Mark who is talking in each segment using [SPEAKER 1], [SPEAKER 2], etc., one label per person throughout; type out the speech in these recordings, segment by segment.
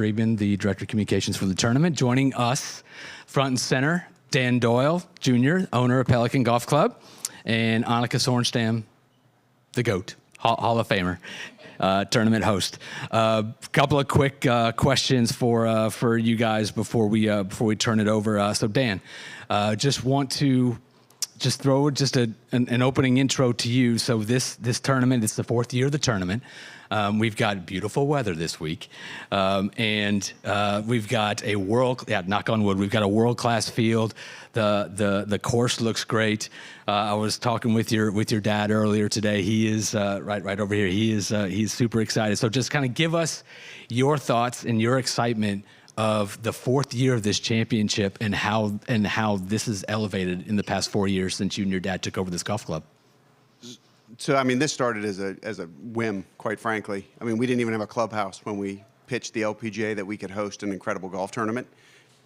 [SPEAKER 1] Friedman, the Director of Communications for the tournament. Joining us, front and center, Dan Doyle, Jr., owner of Pelican Golf Club, and Annika Sorenstam, the GOAT, Hall of Famer, tournament host. Couple of quick questions for you guys before we turn it over. So Dan, just want to throw an opening intro to you. So this tournament, it's the fourth year of the tournament. We've got beautiful weather this week, and we've got knock on wood, we've got a world-class field. The course looks great. I was talking with your dad earlier today. He is right over here. He's super excited. So just kind of give us your thoughts and your excitement of the fourth year of this championship and how this is elevated in the past 4 years since you and your dad took over this golf club.
[SPEAKER 2] So, I mean, this started as a whim, quite frankly. I mean, we didn't even have a clubhouse when we pitched the LPGA that we could host an incredible golf tournament.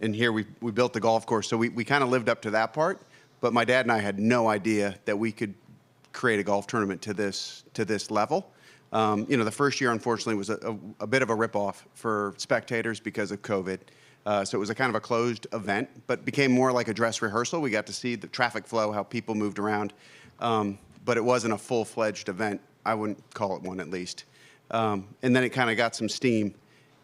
[SPEAKER 2] And here we built the golf course. So we kind of lived up to that part. But my dad and I had no idea that we could create a golf tournament to this level. The first year, unfortunately, was a bit of a ripoff for spectators because of COVID. So it was a kind of a closed event, but became more like a dress rehearsal. We got to see the traffic flow, how people moved around. But it wasn't a full-fledged event. I wouldn't call it one, at least. And then it kind of got some steam.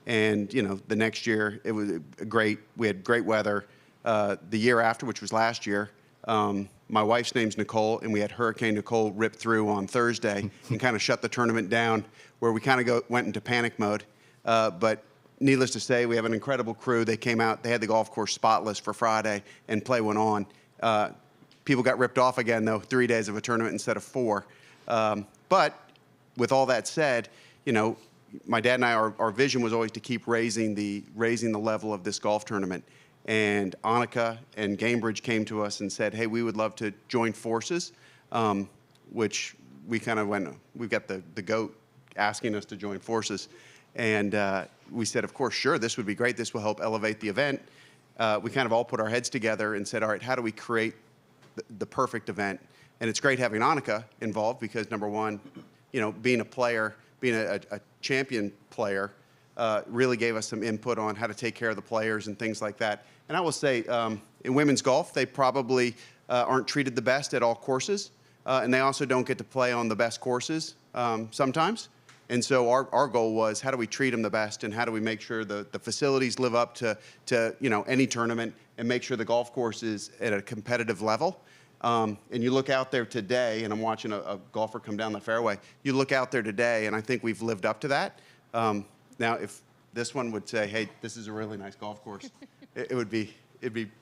[SPEAKER 2] And, the next year, it was great. We had great weather. The year after, which was last year, my wife's name's Nicole, and we had Hurricane Nicole rip through on Thursday and kind of shut the tournament down, where we kind of went into panic mode. But needless to say, we have an incredible crew. They came out. They had the golf course spotless for Friday, and play went on. People got ripped off again, though, 3 days of a tournament instead of 4. But with all that said, my dad and I, our vision was always to keep raising the level of this golf tournament. And Annika and Gainbridge came to us and said, hey, we would love to join forces, which we kind of went, we've got the GOAT asking us to join forces. And we said, of course, sure, this would be great. This will help elevate the event. We kind of all put our heads together and said, all right, how do we create the perfect event? And it's great having Annika involved because, number one, being a player, being a champion player, really gave us some input on how to take care of the players and things like that. And I will say, in women's golf, they probably aren't treated the best at all courses, and they also don't get to play on the best courses sometimes. And so our goal was, how do we treat them the best, and how do we make sure the facilities live up to any tournament, and make sure the golf course is at a competitive level. And you look out there today, and I'm watching a golfer come down the fairway. You look out there today, and I think we've lived up to that. Now, if this one would say, hey, this is a really nice golf course, it'd be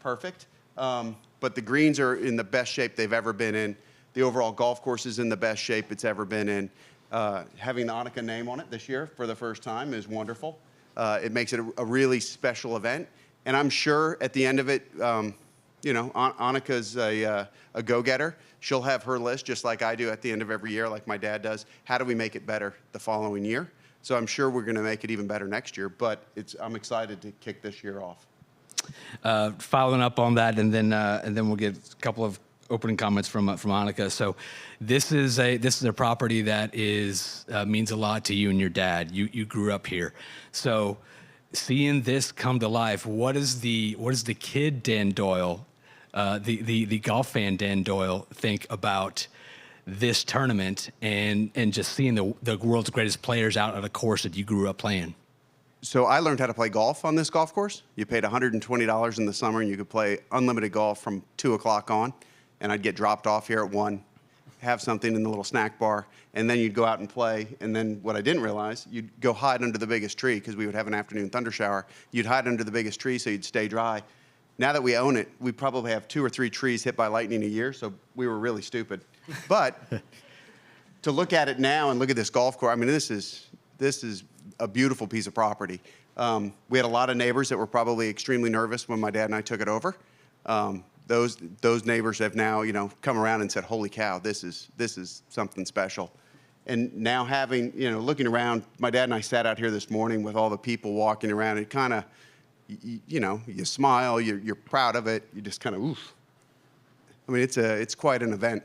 [SPEAKER 2] perfect. But the greens are in the best shape they've ever been in. The overall golf course is in the best shape it's ever been in. Having the Annika name on it this year for the first time is wonderful. It makes it a really special event. And I'm sure at the end of it, Annika's a go-getter. She'll have her list just like I do at the end of every year, like my dad does. How do we make it better the following year? So I'm sure we're going to make it even better next year, but I'm excited to kick this year off.
[SPEAKER 1] Following up on that, and then we'll get a couple of opening comments from Annika. So this is a property that means a lot to you and your dad. You grew up here, so seeing this come to life, what is the kid Dan Doyle, the golf fan Dan Doyle, think about this tournament and just seeing the world's greatest players out at a course that you grew up playing?
[SPEAKER 2] So I learned how to play golf on this golf course. You paid $120 in the summer, and you could play unlimited golf from 2 o'clock on. And I'd get dropped off here at 1, have something in the little snack bar, and then you'd go out and play. And then what I didn't realize, you'd go hide under the biggest tree because we would have an afternoon thunder shower. You'd hide under the biggest tree so you'd stay dry. Now that we own it, we probably have 2 or 3 trees hit by lightning a year, so we were really stupid. But to look at it now and look at this golf course, I mean, this is a beautiful piece of property. We had a lot of neighbors that were probably extremely nervous when my dad and I took it over. Those neighbors have now, come around and said, "Holy cow, this is something special." And now having, looking around, my dad and I sat out here this morning with all the people walking around. It kind of, you smile, you're proud of it. You just kind of, oof. I mean, it's quite an event.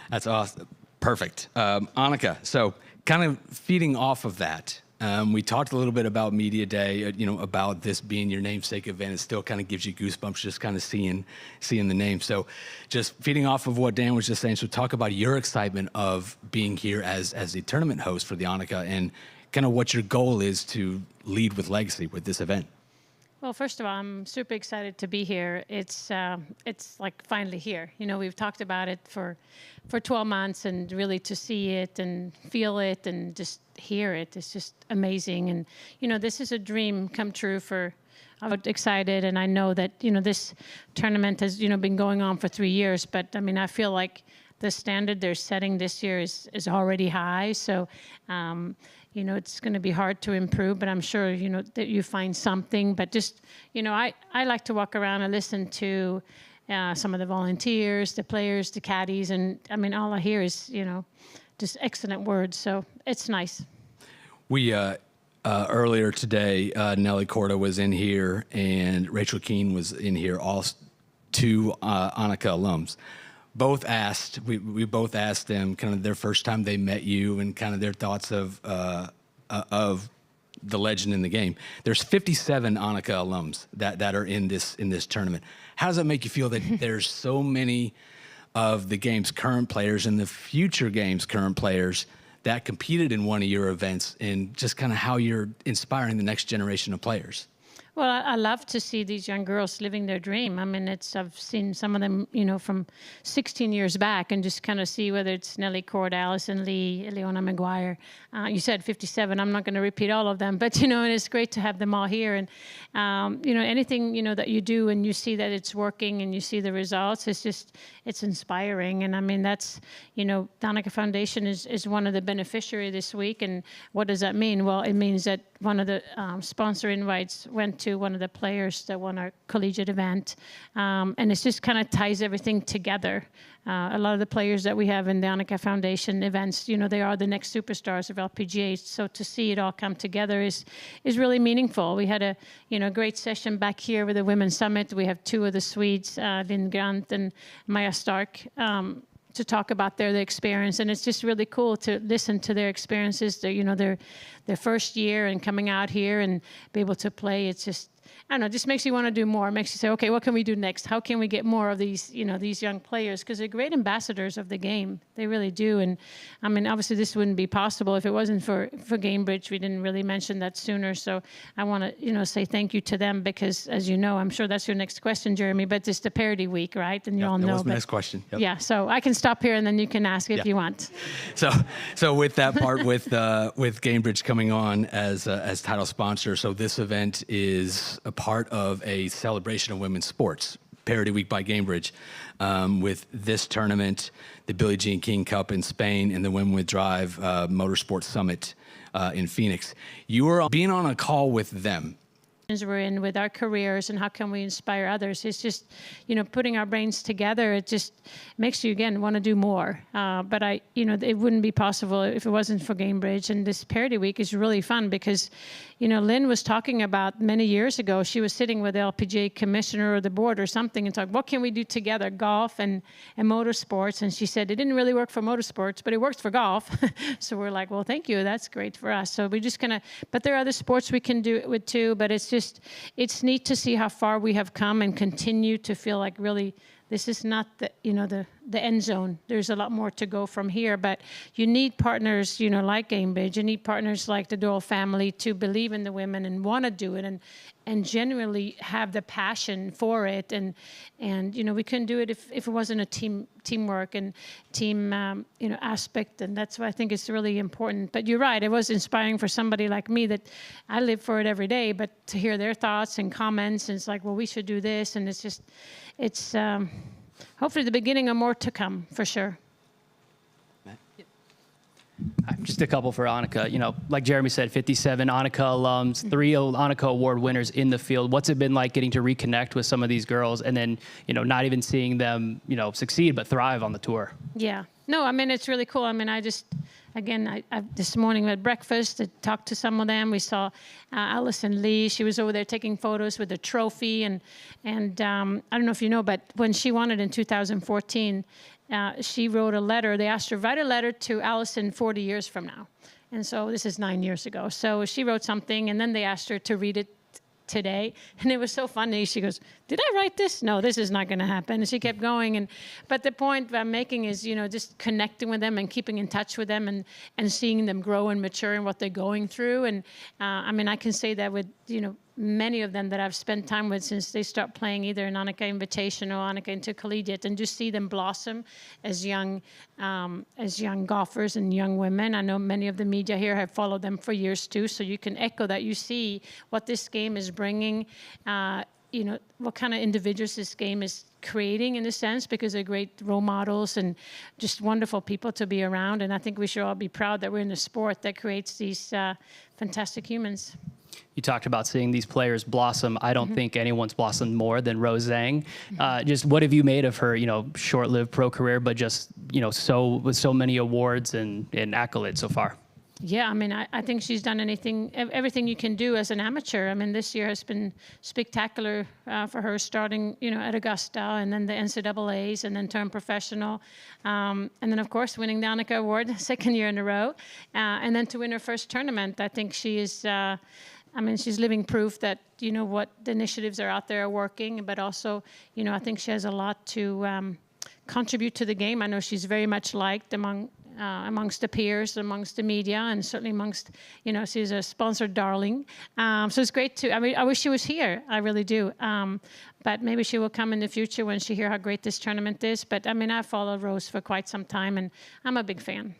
[SPEAKER 1] That's awesome. Perfect. Annika, so kind of feeding off of that, We talked a little bit about Media Day, about this being your namesake event. It still kind of gives you goosebumps just kind of seeing the name. So just feeding off of what Dan was just saying, so talk about your excitement of being here as the tournament host for the Annika and kind of what your goal is to lead with legacy with this event.
[SPEAKER 3] Well, first of all, I'm super excited to be here. It's like finally here. We've talked about it for 12 months, and really to see it and feel it and just hear it is just amazing. And this is a dream come true for. I'm excited, and I know that this tournament has been going on for 3 years. But I mean, I feel like the standard they're setting this year is already high. So. It's going to be hard to improve, but I'm sure, that you find something. But just, I like to walk around and listen to some of the volunteers, the players, the caddies. And, I mean, all I hear is, just excellent words. So it's nice.
[SPEAKER 1] We, earlier today, Nelly Corda was in here and Rachel Keene was in here, all two Annika alums. We both asked them kind of their first time they met you and kind of their thoughts of the legend in the game. There's 57 Annika alums that are in this tournament. How does that make you feel that there's so many of the game's current players and the future game's current players that competed in one of your events, and just kind of how you're inspiring the next generation of players?
[SPEAKER 3] Well, I love to see these young girls living their dream. I mean, I've seen some of them, from 16 years back, and just kind of see whether it's Nelly Cord, Allison Lee, Leona McGuire. You said 57. I'm not going to repeat all of them, but, and it's great to have them all here. And, anything, that you do and you see that it's working and you see the results, it's inspiring. And I mean, that's, the Annika Foundation is one of the beneficiaries this week. And what does that mean? Well, it means that one of the sponsor invites went to one of the players that won our collegiate event. And it just kind of ties everything together. A lot of the players that we have in the Annika Foundation events, they are the next superstars of LPGA. So to see it all come together is really meaningful. We had a great session back here with the Women's Summit. We have two of the Swedes, Lynn Grant and Maya Stark, to talk about their experience, and it's just really cool to listen to their experiences. Their first year and coming out here and be able to play. It's just, I don't know, it just makes you want to do more. It makes you say, okay, what can we do next? How can we get more of these, these young players? Because they're great ambassadors of the game. They really do. And I mean, obviously this wouldn't be possible if it wasn't for Gainbridge. We didn't really mention that sooner. So I want to, say thank you to them because, as you know, I'm sure that's your next question, Jeremy, but it's the Parody week, right? And you all know.
[SPEAKER 1] That was my next question. Yep.
[SPEAKER 3] Yeah, so I can stop here and then you can ask if you want.
[SPEAKER 1] So with that part, with Gainbridge coming on as title sponsor, so this event is a part of a celebration of women's sports, Parody Week by Gainbridge, with this tournament, the Billie Jean King Cup in Spain, and the Women with Drive Motorsports Summit in Phoenix. You were being on a call with them.
[SPEAKER 3] We're in with our careers and how can we inspire others. It's just, putting our brains together, it just makes you, again, want to do more. But it wouldn't be possible if it wasn't for Gainbridge. And this Parody Week is really fun because, Lynn was talking about many years ago, she was sitting with the LPGA commissioner or the board or something and talking, what can we do together, golf and motorsports? And she said, it didn't really work for motorsports, but it works for golf. So we're like, well, thank you. That's great for us. So we're just going to, but there are other sports we can do it with too, but it's neat to see how far we have come and continue to feel like really this is not the end zone. There's a lot more to go from here, but you need partners, like Gainbridge. You need partners like the Doyle family to believe in the women and want to do it and genuinely have the passion for it. And we couldn't do it if it wasn't a teamwork and team aspect. And that's why I think it's really important. But you're right. It was inspiring for somebody like me that I live for it every day. But to hear their thoughts and comments, and it's like, well, we should do this, and it's hopefully the beginning of more to come, for sure.
[SPEAKER 4] Just a couple for Annika. Like Jeremy said, 57 Annika alums, 3 Annika Award winners in the field. What's it been like getting to reconnect with some of these girls and then, not even seeing them, succeed but thrive on the tour?
[SPEAKER 3] Yeah. No, I mean, it's really cool. I mean, I this morning we had breakfast, I talked to some of them. We saw Allison Lee. She was over there taking photos with the trophy. And I don't know if you know, but when she won it in 2014, she wrote a letter. They asked her to write a letter to Allison 40 years from now. And so this is 9 years ago. So she wrote something, and then they asked her to read it today, and it was so funny. She goes, "Did I write this? No, this is not going to happen." And she kept going. But the point I'm making is, just connecting with them and keeping in touch with them, and seeing them grow and mature in what they're going through. And I can say that with many of them that I've spent time with since they start playing either in Annika Invitational or Annika Intercollegiate, and just see them blossom as young golfers and young women. I know many of the media here have followed them for years too, so you can echo that. You see what this game is bringing, what kind of individuals this game is creating in a sense, because they're great role models and just wonderful people to be around. And I think we should all be proud that we're in a sport that creates these fantastic humans.
[SPEAKER 4] You talked about seeing these players blossom. I don't think anyone's blossomed more than Rose Zang. Just what have you made of her, short-lived pro career, but just, with so many awards and accolades so far?
[SPEAKER 3] Yeah, I think she's done everything you can do as an amateur. This year has been spectacular for her, starting, at Augusta, and then the NCAAs, and then turned professional. And then, of course, winning the Annika Award, second year in a row. And then to win her first tournament, I think she is... she's living proof that, what the initiatives are out there are working, but also, I think she has a lot to contribute to the game. I know she's very much liked amongst the peers, amongst the media, and certainly amongst, she's a sponsored darling. So it's great I wish she was here. I really do. But maybe she will come in the future when she hears how great this tournament is. But, I've followed Rose for quite some time, and I'm a big fan.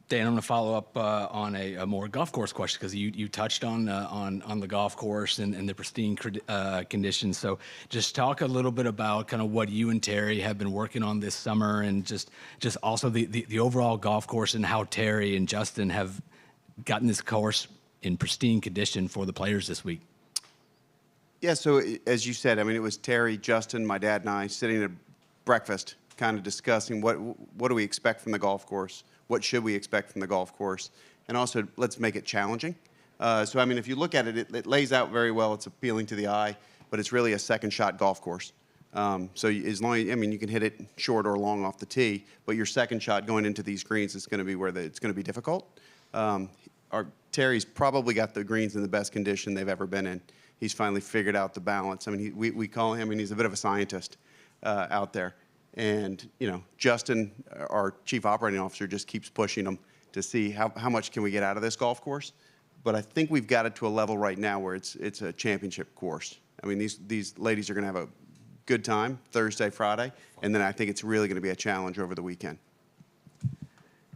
[SPEAKER 1] Dan, I'm going to follow up on a more golf course question, because you touched on the golf course and the pristine conditions. So just talk a little bit about kind of what you and Terry have been working on this summer, and just also the overall golf course, and how Terry and Justin have gotten this course in pristine condition for the players this week.
[SPEAKER 2] Yeah, so as you said, it was Terry, Justin, my dad, and I sitting at breakfast, kind of discussing what do we expect from the golf course. What should we expect from the golf course? And also, let's make it challenging. So, if you look at it, it lays out very well. It's appealing to the eye, but it's really a second-shot golf course. So as long as, you can hit it short or long off the tee, but your second shot going into these greens is going to be where it's going to be difficult. Terry's probably got the greens in the best condition they've ever been in. He's finally figured out the balance. We call him, he's a bit of a scientist out there. And, Justin, our chief operating officer, just keeps pushing them to see how much can we get out of this golf course. But I think we've got it to a level right now where it's a championship course. These ladies are going to have a good time Thursday, Friday, and then I think it's really going to be a challenge over the weekend.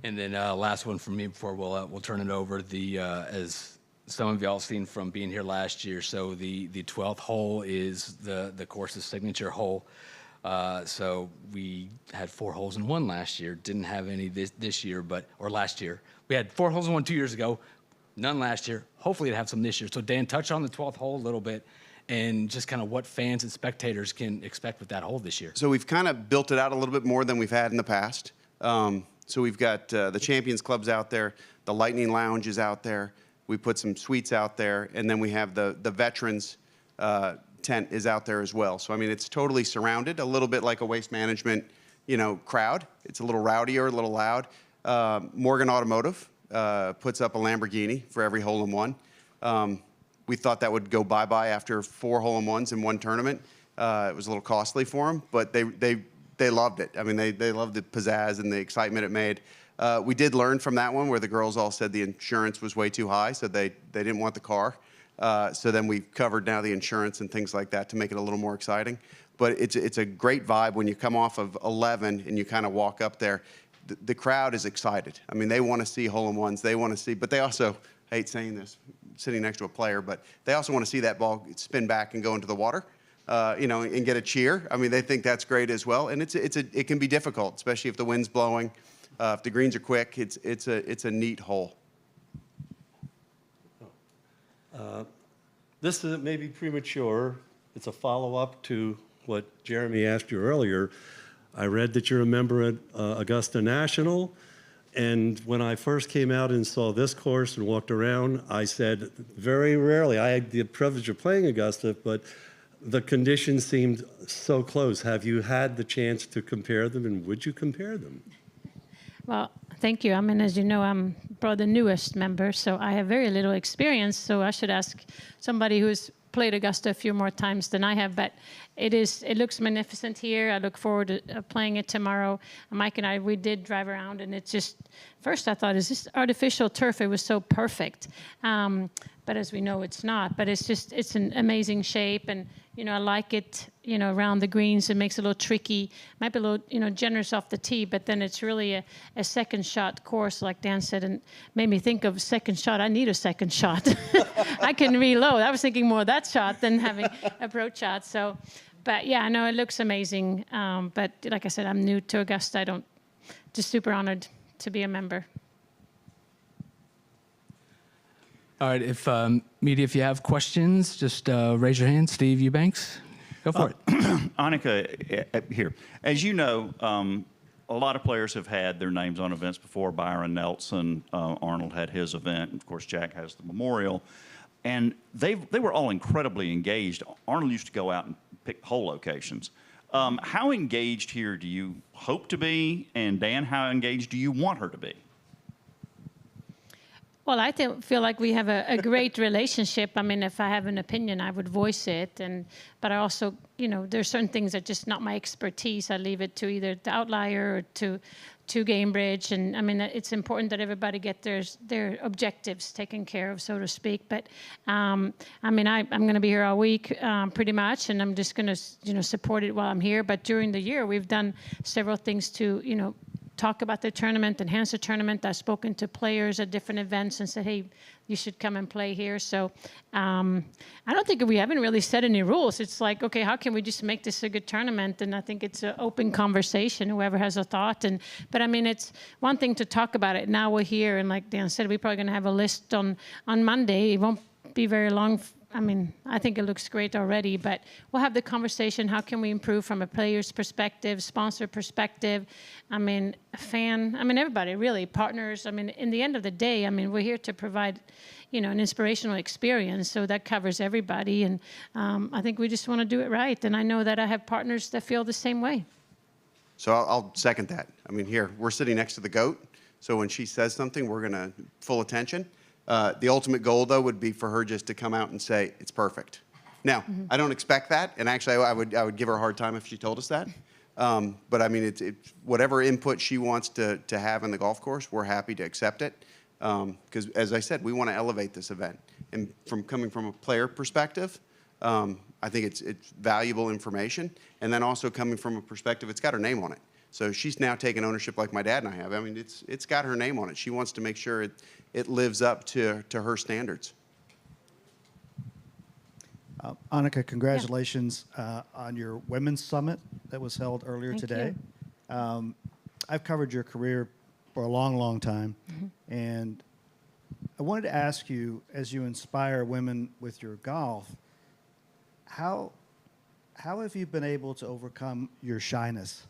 [SPEAKER 1] And then last one from me before we'll turn it over. As some of y'all seen from being here last year, so the 12th hole is the course's signature hole. So we had 4 holes in 1 last year. Didn't have any this year, or last year. We had 4 holes in 1 2 years ago. None last year. Hopefully to have some this year. So Dan, touch on the 12th hole a little bit, and just kind of what fans and spectators can expect with that hole this year.
[SPEAKER 2] So we've kind of built it out a little bit more than we've had in the past. So we've got the Champions Clubs out there, the Lightning Lounge is out there. We put some suites out there, and then we have the Veterans tent is out there as well. So it's totally surrounded, a little bit like a Waste Management, crowd. It's a little rowdier, a little loud. Morgan Automotive puts up a Lamborghini for every hole in one. We thought that would go bye-bye after 4 hole-in-ones in 1 tournament. It was a little costly for them, but they loved it. They loved the pizzazz and the excitement it made. We did learn from that one where the girls all said the insurance was way too high, so they didn't want the car. So then we've covered now the insurance and things like that to make it a little more exciting. But it's a great vibe when you come off of 11 and you kind of walk up there. The crowd is excited. They want to see hole-in-ones. They want to see, but they also, I hate saying this, sitting next to a player, but they also want to see that ball spin back and go into the water, and get a cheer. They think that's great as well. And it can be difficult, especially if the wind's blowing, if the greens are quick. It's a neat hole.
[SPEAKER 5] This is maybe premature. It's a follow-up to what Jeremy asked you earlier. I read that you're a member at Augusta National, and when I first came out and saw this course and walked around, I said very rarely, I had the privilege of playing Augusta, but the conditions seemed so close. Have you had the chance to compare them, and would you compare them?
[SPEAKER 3] Well, thank you. I mean, as you know, I'm probably the newest member, so I have very little experience. So I should ask somebody who's played Augusta a few more times than I have. But it looks magnificent here. I look forward to playing it tomorrow. Mike and I, we did drive around, and it's just, first I thought, is this artificial turf? It was so perfect. But as we know, it's not. But it's an amazing shape, and I like it. Around the greens, it makes it a little tricky. Might be a little, generous off the tee, but then it's really a second shot course, like Dan said, and made me think of second shot. I need a second shot. I can reload. I was thinking more of that shot than having approach shot. So, but yeah, no, it looks amazing. But like I said, I'm new to Augusta. Just super honored to be a member.
[SPEAKER 1] All right, if media, if you have questions, just raise your hand. Steve Eubanks, go for it.
[SPEAKER 6] Annika, here. As you know, a lot of players have had their names on events before. Byron Nelson, Arnold had his event. And of course, Jack has the memorial. And they were all incredibly engaged. Arnold used to go out and pick hole locations. How engaged here do you hope to be? And Dan, how engaged do you want her to be?
[SPEAKER 3] Well, I feel like we have a great relationship. I mean, if I have an opinion, I would voice it. But I also, there's certain things that are just not my expertise. I leave it to either the outlier or to Gainbridge. And I mean, it's important that everybody get their objectives taken care of, so to speak. But I mean, I'm going to be here all week pretty much, and I'm just going to, support it while I'm here. But during the year, we've done several things to, talk about the tournament, enhance the tournament. I've spoken to players at different events and said, hey, you should come and play here. So I don't think we haven't really set any rules. It's like, okay, how can we just make this a good tournament? And I think it's an open conversation, whoever has a thought. But I mean, it's one thing to talk about it. Now we're here, and like Dan said, we're probably going to have a list on Monday. It won't be very long. I mean, I think it looks great already, but we'll have the conversation. How can we improve from a player's perspective, sponsor perspective? I mean, everybody, really, partners. I mean, in the end of the day, I mean, we're here to provide, an inspirational experience. So that covers everybody. And I think we just want to do it right. And I know that I have partners that feel the same way.
[SPEAKER 2] So I'll second that. I mean, here, we're sitting next to the GOAT. So when she says something, we're going to full attention. The ultimate goal, though, would be for her just to come out and say, it's perfect. Now, I don't expect that, and actually I would give her a hard time if she told us that. But I mean, it's whatever input she wants to have in the golf course, we're happy to accept it. Because as I said, we want to elevate this event. And coming from a player perspective, I think it's valuable information. And then also coming from a perspective, it's got her name on it. So she's now taken ownership like my dad and I have. I mean, it's got her name on it. She wants to make sure it lives up to her standards.
[SPEAKER 7] Annika, congratulations on your women's summit that was held earlier today. I've covered your career for a long, long time. And I wanted to ask you, as you inspire women with your golf, how have you been able to overcome your shyness?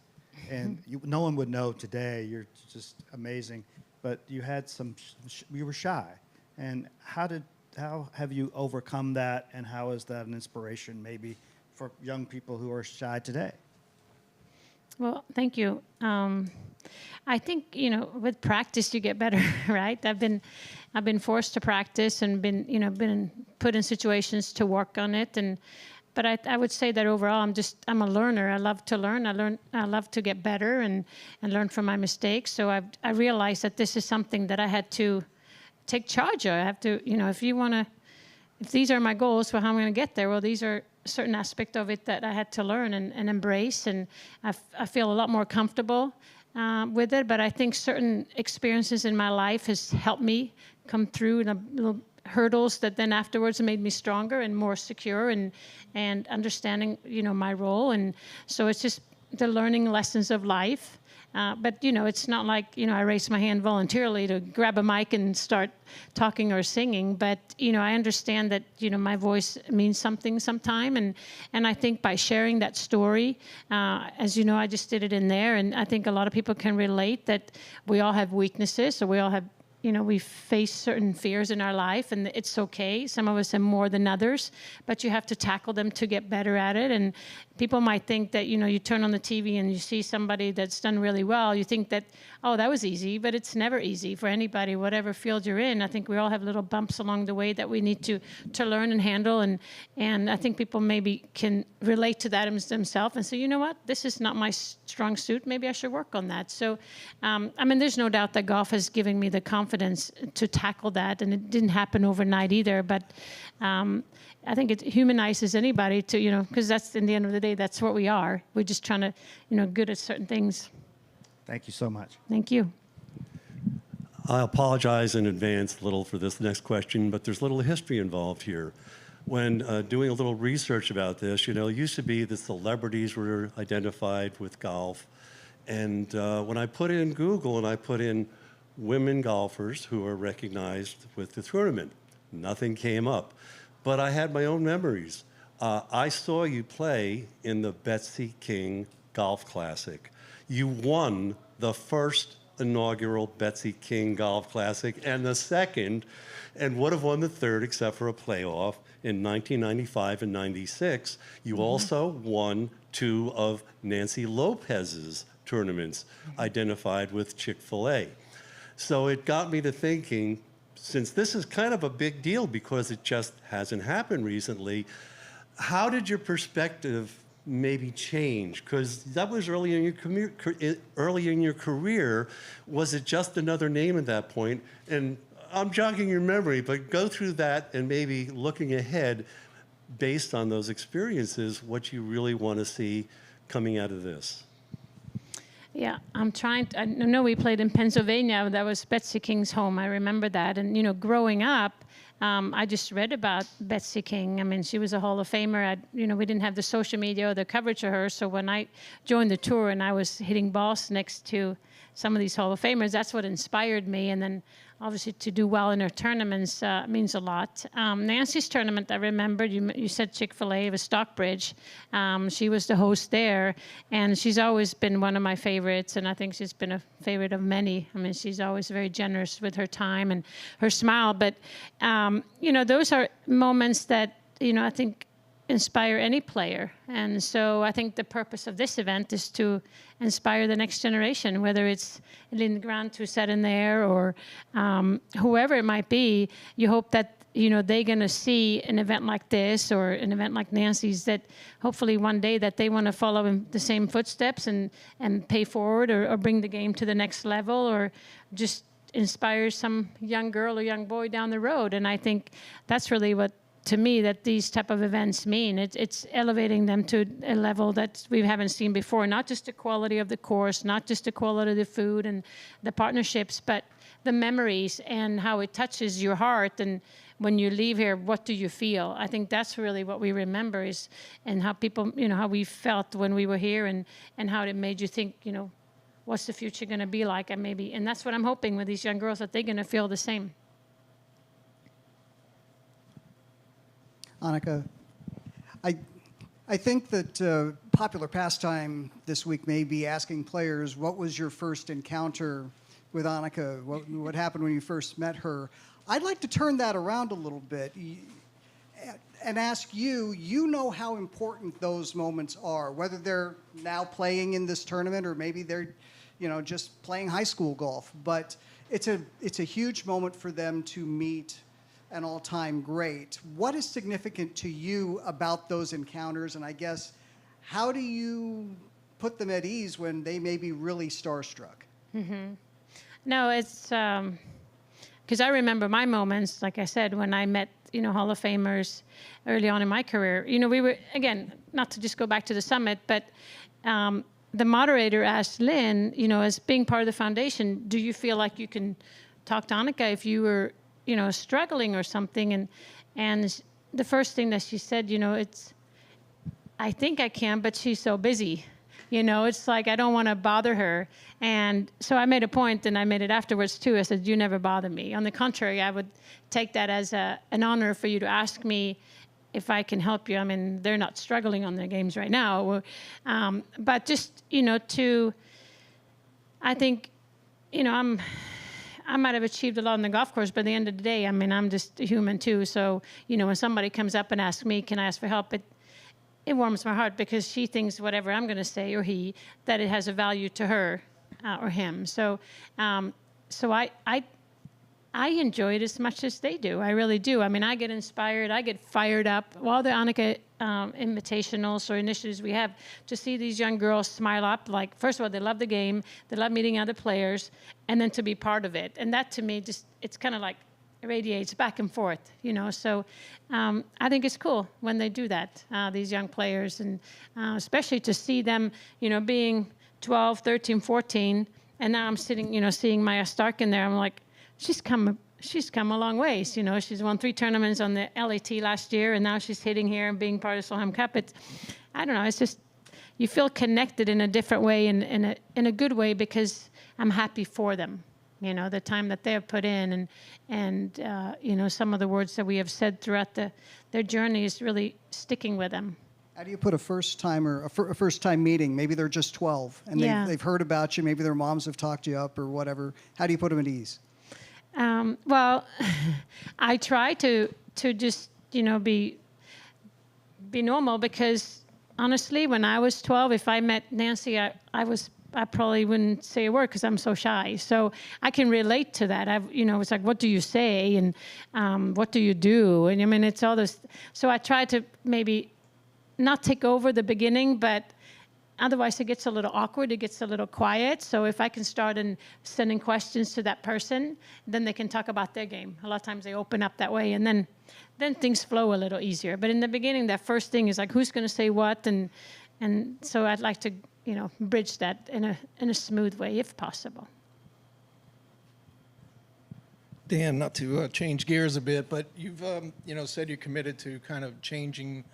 [SPEAKER 7] And no one would know today. You're just amazing. But you had you were shy. And how have you overcome that? And how is that an inspiration maybe for young people who are shy today?
[SPEAKER 3] Well, thank you. I think, with practice you get better, right? I've been forced to practice and been put in situations to work on it. But I would say that overall, I'm a learner. I love to learn. I love to get better and learn from my mistakes. So I realized that this is something that I had to take charge of. I have to, if these are my goals for how I'm going to get there, well, these are certain aspects of it that I had to learn and embrace. And I feel a lot more comfortable with it. But I think certain experiences in my life has helped me come through little hurdles that then afterwards made me stronger and more secure and understanding, my role. And so it's just the learning lessons of life. But, it's not like, I raised my hand voluntarily to grab a mic and start talking or singing. But, I understand that, my voice means something sometime. And I think by sharing that story, as you know, I just did it in there. And I think a lot of people can relate that we all have weaknesses. So we all have, we face certain fears in our life, and it's okay. Some of us have more than others, but you have to tackle them to get better at it. And people might think that, you turn on the TV and you see somebody that's done really well. You think that, oh, that was easy, but it's never easy for anybody, whatever field you're in. I think we all have little bumps along the way that we need to learn and handle. And I think people maybe can relate to that themselves and say, you know what, this is not my strong suit. Maybe I should work on that. So, there's no doubt that golf has given me the confidence to tackle that, and it didn't happen overnight either. But I think it humanizes anybody to, because that's, in the end of the day, that's what we are. We're just trying to, good at certain things.
[SPEAKER 7] Thank you so much.
[SPEAKER 3] Thank you.
[SPEAKER 5] I apologize in advance a little for this next question, but there's a little history involved here. When doing a little research about this, it used to be that celebrities were identified with golf. And when I put in Google and I put in women golfers who are recognized with the tournament, nothing came up. But I had my own memories. I saw you play in the Betsy King Golf Classic. You won the first inaugural Betsy King Golf Classic and the second, and would have won the third except for a playoff in 1995 and 96. You also won 2 of Nancy Lopez's tournaments identified with Chick-fil-A. So it got me to thinking, since this is kind of a big deal because it just hasn't happened recently, how did your perspective maybe change? Because that was early in your career. Was it just another name at that point? And I'm jogging your memory, but go through that and maybe looking ahead based on those experiences, what you really want to see coming out of this.
[SPEAKER 3] Yeah, I know we played in Pennsylvania. That was Betsy King's home. I remember that. And, growing up, I just read about Betsy King. She was a Hall of Famer. We didn't have the social media or the coverage of her. So when I joined the tour and I was hitting balls next to some of these Hall of Famers, that's what inspired me. And then obviously to do well in her tournaments means a lot. Nancy's tournament, I remembered, you said Chick-fil-A, it was Stockbridge. She was the host there, and she's always been one of my favorites, and I think she's been a favorite of many. She's always very generous with her time and her smile. But, those are moments that, I think inspire any player. And so I think the purpose of this event is to inspire the next generation, whether it's Lynn Grant who sat in there or whoever it might be. You hope that, they're going to see an event like this or an event like Nancy's, that hopefully one day that they want to follow in the same footsteps and pay forward or bring the game to the next level or just inspire some young girl or young boy down the road. And I think that's really what, to me, that these type of events mean. It's elevating them to a level that we haven't seen before, not just the quality of the course, not just the quality of the food and the partnerships, but the memories and how it touches your heart. And when you leave here, what do you feel? I think that's really what we remember is, and how people, how we felt when we were here and how it made you think, what's the future going to be like? And that's what I'm hoping with these young girls, that they're going to feel the same.
[SPEAKER 8] Annika, I think that popular pastime this week may be asking players, what was your first encounter with Annika? What happened when you first met her? I'd like to turn that around a little bit and ask you, how important those moments are, whether they're now playing in this tournament or maybe they're, just playing high school golf. But it's a huge moment for them to meet an all-time great. What is significant to you about those encounters? And I guess, how do you put them at ease when they may be really starstruck?
[SPEAKER 3] Mm-hmm. No, it's because I remember my moments, like I said, when I met, Hall of Famers early on in my career. We were, again, not to just go back to the summit, but the moderator asked Lynn, as being part of the foundation, do you feel like you can talk to Annika if you were struggling or something? And the first thing that she said, I think I can, but she's so busy. It's like, I don't want to bother her. And so I made a point, and I made it afterwards too. I said, you never bother me. On the contrary, I would take that as an honor for you to ask me if I can help you. They're not struggling on their games right now. But just, I think, I might have achieved a lot on the golf course, but at the end of the day, I mean, I'm just a human too. So, you know, when somebody comes up and asks me, can I ask for help? It warms my heart because she thinks whatever I'm going to say or he, that it has a value to her or him. So, I enjoy it as much as they do. I really do. I mean, I get inspired. I get fired up. All the Annika invitationals or initiatives we have, to see these young girls smile up. Like, first of all, they love the game. They love meeting other players. And then to be part of it. And that, to me, just it's kind of like radiates back and forth, you know. So I think it's cool when they do that, these young players. And especially to see them, you know, being 12, 13, 14. And now I'm sitting, you know, seeing Maya Stark in there. I'm like, she's come a long ways. You know, she's won 3 tournaments on the LAT last year, and now she's hitting here and being part of Solheim Cup. I don't know. It's just you feel connected in a different way, in a good way, because I'm happy for them. You know, the time that they have put in, and you know, some of the words that we have said throughout their journey is really sticking with them.
[SPEAKER 8] How do you put a first-timer, a first-time meeting? Maybe they're just 12, and they've heard about you. Maybe their moms have talked you up or whatever. How do you put them at ease?
[SPEAKER 3] Well, I try to just, you know, be normal, because honestly, when I was 12, if I met Nancy, I probably wouldn't say a word because I'm so shy. So I can relate to that. You know, it's like, what do you say, and what do you do? And I mean, it's all this. So I try to maybe not take over the beginning, but otherwise it gets a little awkward, it gets a little quiet. So if I can start in sending questions to that person, then they can talk about their game. A lot of times they open up that way, and then things flow a little easier. But in the beginning, that first thing is like, who's going to say what? And so I'd like to, you know, bridge that in a smooth way if possible.
[SPEAKER 9] Dan, not to change gears a bit, but you've you know, said you're committed to kind of changing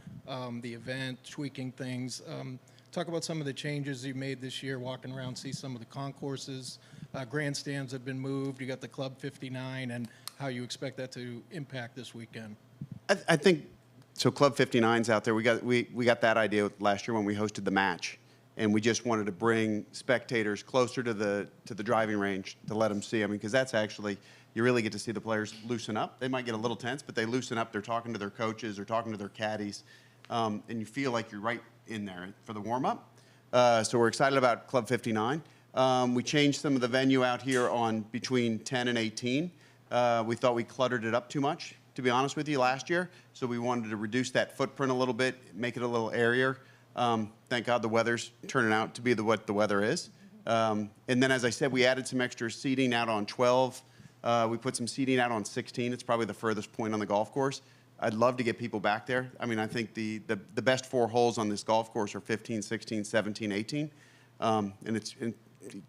[SPEAKER 9] the event, tweaking things. Talk about some of the changes you made this year, walking around, see some of the concourses. Grandstands have been moved. You got the Club 59, and how you expect that to impact this weekend.
[SPEAKER 2] I think so. Club 59's out there. We got that idea last year when we hosted the match, and we just wanted to bring spectators closer to the driving range to let them see. I mean, because that's actually, you really get to see the players loosen up. They might get a little tense, but they loosen up. They're talking to their coaches, they're talking to their caddies, and you feel like you're right in there for the warm-up. So we're excited about Club 59. We changed some of the venue out here on between 10 and 18. We thought we cluttered it up too much, to be honest with you, last year. So we wanted to reduce that footprint a little bit, make it a little airier. Thank God the weather's turning out to be what the weather is. And then, as I said, we added some extra seating out on 12. We put some seating out on 16. It's probably the furthest point on the golf course. I'd love to get people back there. I mean, I think the best 4 holes on this golf course are 15, 16, 17, 18. And it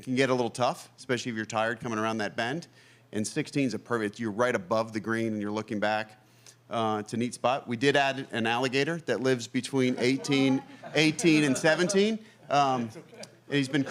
[SPEAKER 2] can get a little tough, especially if you're tired coming around that bend. And 16 is a perfect, you're right above the green and you're looking back. It's a neat spot. We did add an alligator that lives between 18 and 17. And he's been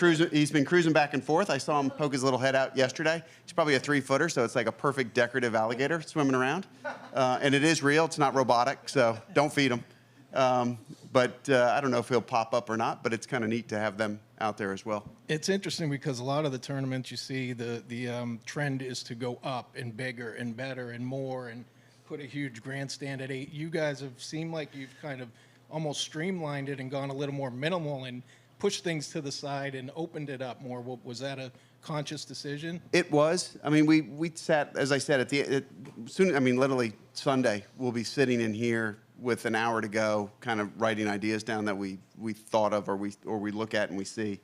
[SPEAKER 2] cruising back and forth. I saw him poke his little head out yesterday. He's probably a 3-footer, so it's like a perfect decorative alligator swimming around. And it is real. It's not robotic, so don't feed him. But I don't know if he'll pop up or not, but it's kind of neat to have them out there as well.
[SPEAKER 9] It's interesting because a lot of the tournaments you see, the trend is to go up and bigger and better and more and put a huge grandstand at 8. You guys have seemed like you've kind of almost streamlined it and gone a little more minimal and pushed things to the side and opened it up more. Was that a conscious decision?
[SPEAKER 2] It was. I mean, we sat, as I said, soon. I mean, literally Sunday, we'll be sitting in here with an hour to go, kind of writing ideas down that we thought of or we look at and we see.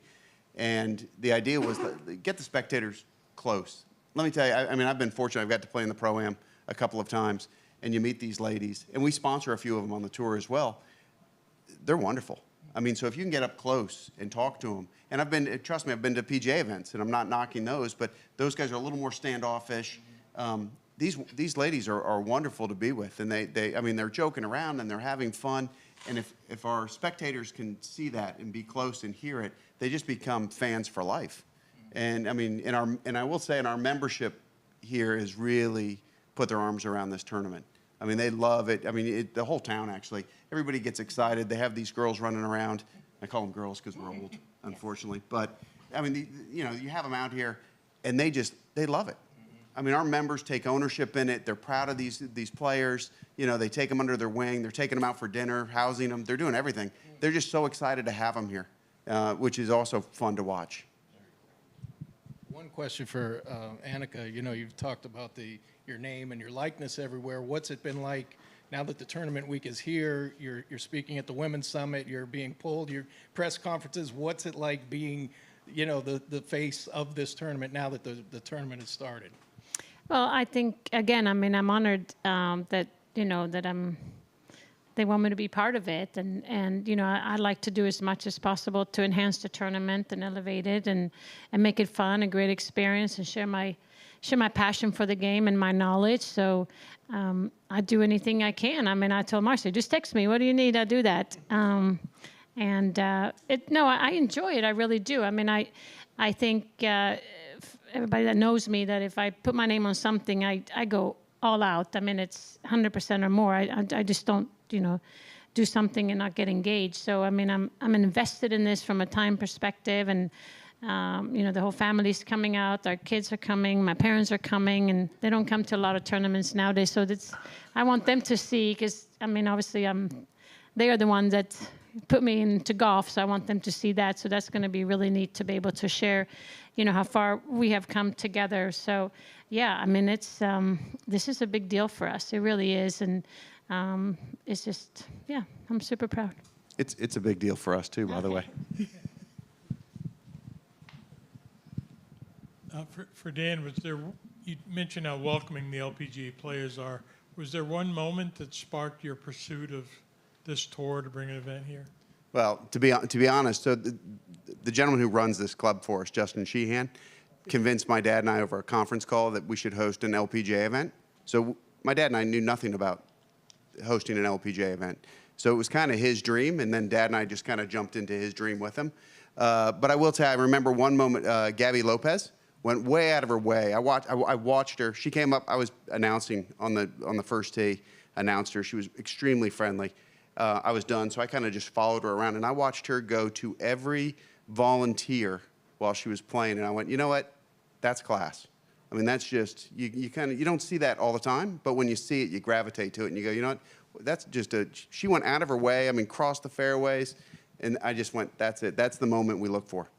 [SPEAKER 2] And the idea was to get the spectators close. Let me tell you, I mean, I've been fortunate. I've got to play in the Pro-Am a couple of times, and you meet these ladies, and we sponsor a few of them on the tour as well. They're wonderful. I mean, so if you can get up close and talk to them, and trust me, I've been to PGA events, and I'm not knocking those, but those guys are a little more standoffish. These ladies are wonderful to be with, and I mean, they're joking around and they're having fun. And if our spectators can see that and be close and hear it, they just become fans for life. And I mean, and I will say, in our membership here has really put their arms around this tournament. I mean, they love it. I mean, the whole town, actually. Everybody gets excited. They have these girls running around. I call them girls because we're old, unfortunately. But, I mean, you know, you have them out here, and they love it. I mean, our members take ownership in it. They're proud of these players. You know, they take them under their wing. They're taking them out for dinner, housing them. They're doing everything. They're just so excited to have them here, which is also fun to watch.
[SPEAKER 9] One question for Annika. You know, you've talked about your name and your likeness everywhere. What's it been like now that the tournament week is here? You're speaking at the Women's Summit. You're being pulled. Your press conferences. What's it like being, you know, the face of this tournament now that the tournament has started?
[SPEAKER 3] Well, I think, again, I mean, I'm honored that, you know, that they want me to be part of it. And you know, I like to do as much as possible to enhance the tournament and elevate it and make it fun, a great experience, and share my passion for the game and my knowledge. So I do anything I can. I mean, I told Marcy, just text me. What do you need? I do that. I enjoy it. I really do. I mean, I think everybody that knows me, that if I put my name on something, I go all out. I mean, it's 100% or more. I just don't, you know, do something and not get engaged. So, I mean, I'm invested in this from a time perspective, and you know, the whole family's coming out. Our kids are coming. My parents are coming, and they don't come to a lot of tournaments nowadays. So I want them to see, because I mean, obviously, they are the ones that put me into golf, so I want them to see that. So that's going to be really neat to be able to share, you know, how far we have come together. So, yeah, I mean, this is a big deal for us. It really is, and it's just, yeah, I'm super proud.
[SPEAKER 2] It's a big deal for us too, by the way.
[SPEAKER 10] For Dan, you mentioned how welcoming the LPGA players are. Was there one moment that sparked your pursuit of this tour to bring an event here?
[SPEAKER 2] Well, to be honest, so the gentleman who runs this club for us, Justin Sheehan, convinced my dad and I over a conference call that we should host an LPGA event. So my dad and I knew nothing about hosting an LPGA event. So it was kind of his dream, and then Dad and I just kind of jumped into his dream with him. But I will tell you, I remember one moment, Gabby Lopez went way out of her way. I watched her. She came up. I was announcing on the first tee, announced her. She was extremely friendly. I was done, so I kind of just followed her around, and I watched her go to every volunteer while she was playing, and I went, you know what? That's class. I mean, that's just, you don't see that all the time, but when you see it, you gravitate to it, and you go, you know what? That's just she went out of her way, I mean, crossed the fairways, and I just went, that's it. That's the moment we look for.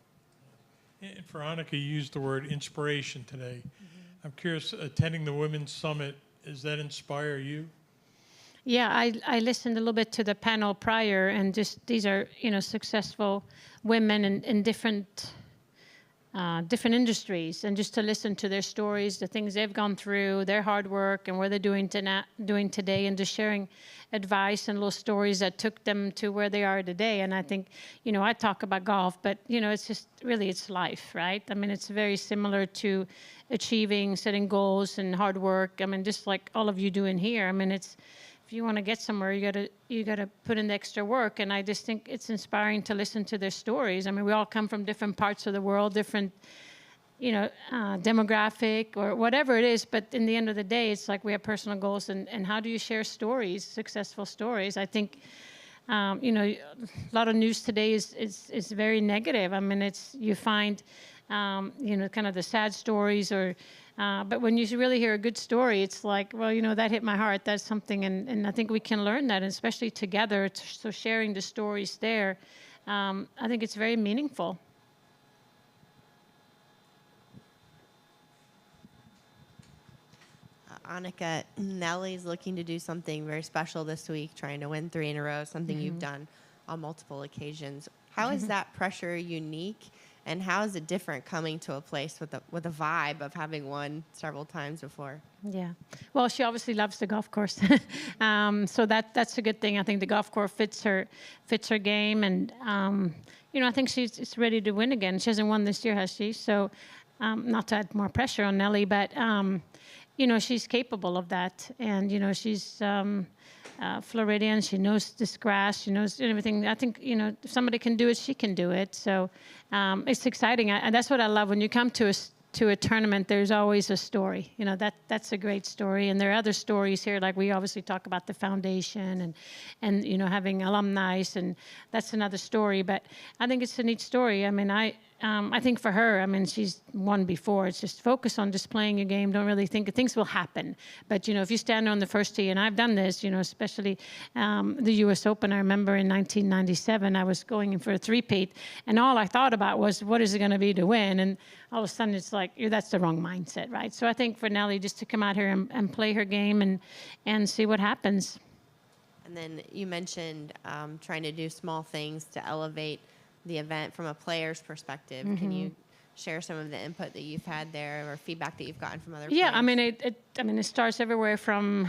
[SPEAKER 10] And for Annika, you used the word inspiration today. Mm-hmm. I'm curious, attending the Women's Summit, does that inspire you?
[SPEAKER 3] Yeah, I listened a little bit to the panel prior, and just these are, you know, successful women in different industries, and just to listen to their stories, the things they've gone through, their hard work, and what they're doing today, and just sharing advice and little stories that took them to where they are today. And I think, you know, I talk about golf, but, you know, it's just really, it's life, right? I mean, it's very similar to achieving, setting goals and hard work. I mean, just like all of you do in here. I mean, it's, if you want to get somewhere, you gotta put in the extra work. And I just think it's inspiring to listen to their stories. I mean, we all come from different parts of the world, different, you know, demographic or whatever it is. But in the end of the day, it's like we have personal goals. And how do you share stories, successful stories? I think, you know, a lot of news today is very negative. I mean, you find, you know, kind of the sad stories or. But when you really hear a good story, it's like, well, you know, that hit my heart. That's something, and I think we can learn that, and especially together. So sharing the stories there, I think it's very meaningful.
[SPEAKER 11] Annika, Nellie's looking to do something very special this week, trying to win 3 in a row, something you've done on multiple occasions. How is that pressure unique? And how is it different coming to a place with a vibe of having won several times before? Yeah.
[SPEAKER 3] Well, she obviously loves the golf course. So that's a good thing. I think the golf course fits her game. And, you know, I think she's ready to win again. She hasn't won this year, has she? So not to add more pressure on Nellie, but, you know, she's capable of that. And, you know, she's Floridian. She knows this grass. She knows everything. I think, you know, if somebody can do it, she can do it. So it's exciting. And that's what I love. When you come to a tournament, there's always a story. You know, that's a great story. And there are other stories here. Like we obviously talk about the foundation and you know, having alumni. And that's another story. But I think it's a neat story. I mean, I think for her, I mean, she's won before. It's just focus on just playing your game. Don't really think things will happen. But, you know, if you stand on the first tee, and I've done this, you know, especially the U.S. Open. I remember in 1997, I was going in for a three-peat, and all I thought about was, what is it going to be to win? And all of a sudden, it's like, that's the wrong mindset, right? So I think for Nelly, just to come out here and play her game and see what happens.
[SPEAKER 11] And then you mentioned trying to do small things to elevate the event from a player's perspective. Can you share some of the input that you've had there or feedback that you've gotten from other players?
[SPEAKER 3] Yeah, I mean, it starts everywhere from,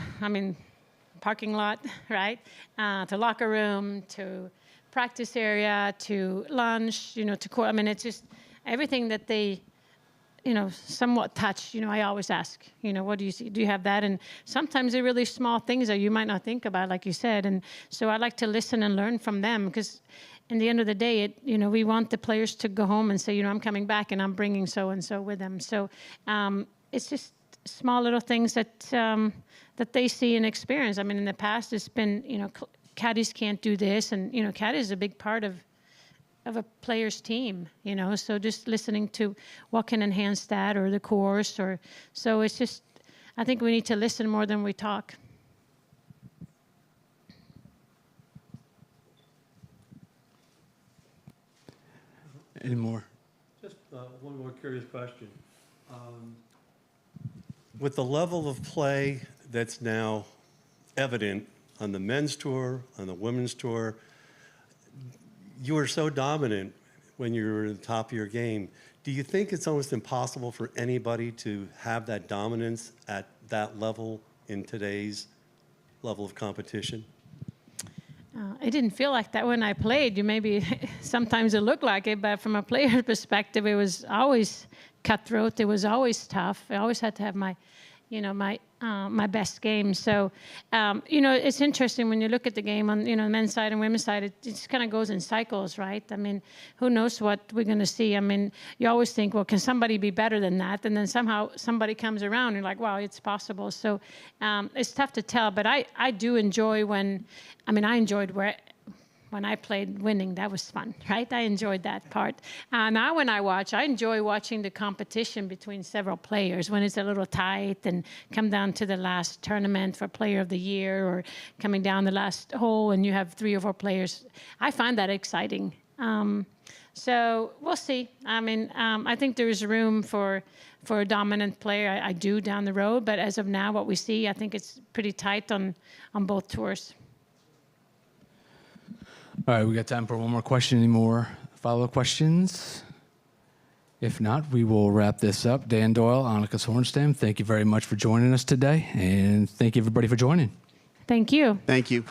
[SPEAKER 3] parking lot, right, to locker room, to practice area, to lunch, you know, to court. I mean, it's just everything that they, you know, somewhat touch. You know, I always ask, you know, what do you see? Do you have that? And sometimes they're really small things that you might not think about, like you said. And so I like to listen and learn from them, because in the end of the day, you know, we want the players to go home and say, you know, I'm coming back and I'm bringing so-and-so with them. So it's just small little things that that they see and experience. I mean, in the past, it's been, you know, caddies can't do this. And, you know, caddy is a big part of a player's team, you know. So just listening to what can enhance that, or the course, or so it's just, I think we need to listen more than we talk.
[SPEAKER 1] Any more?
[SPEAKER 5] Just one more curious question. With the level of play that's now evident on the men's tour, on the women's tour, you were so dominant when you were at the top of your game. Do you think it's almost impossible for anybody to have that dominance at that level in today's level of competition?
[SPEAKER 3] It didn't feel like that when I played. You maybe sometimes it looked like it, but from a player perspective, it was always cutthroat. It was always tough. I always had to have my, you know, my best game. So, you know, it's interesting when you look at the game on, you know, the men's side and women's side. It just kind of goes in cycles, right? I mean, who knows what we're going to see? I mean, you always think, well, can somebody be better than that? And then somehow somebody comes around and you're like, wow, it's possible. So it's tough to tell. But I do enjoy when, I mean, I enjoyed when I played winning. That was fun, right? I enjoyed that part. Now when I watch, I enjoy watching the competition between several players when it's a little tight and come down to the last tournament for Player of the Year, or coming down the last hole and you have 3 or 4 players. I find that exciting. So we'll see. I mean, I think there's room for a dominant player. I do down the road, but as of now, what we see, I think it's pretty tight on both tours.
[SPEAKER 1] All right, we got time for one more question. Any more follow-up questions? If not, we will wrap this up. Dan Doyle, Annika Sorenstam, thank you very much for joining us today, and thank you everybody for joining.
[SPEAKER 3] Thank you.
[SPEAKER 2] Thank you.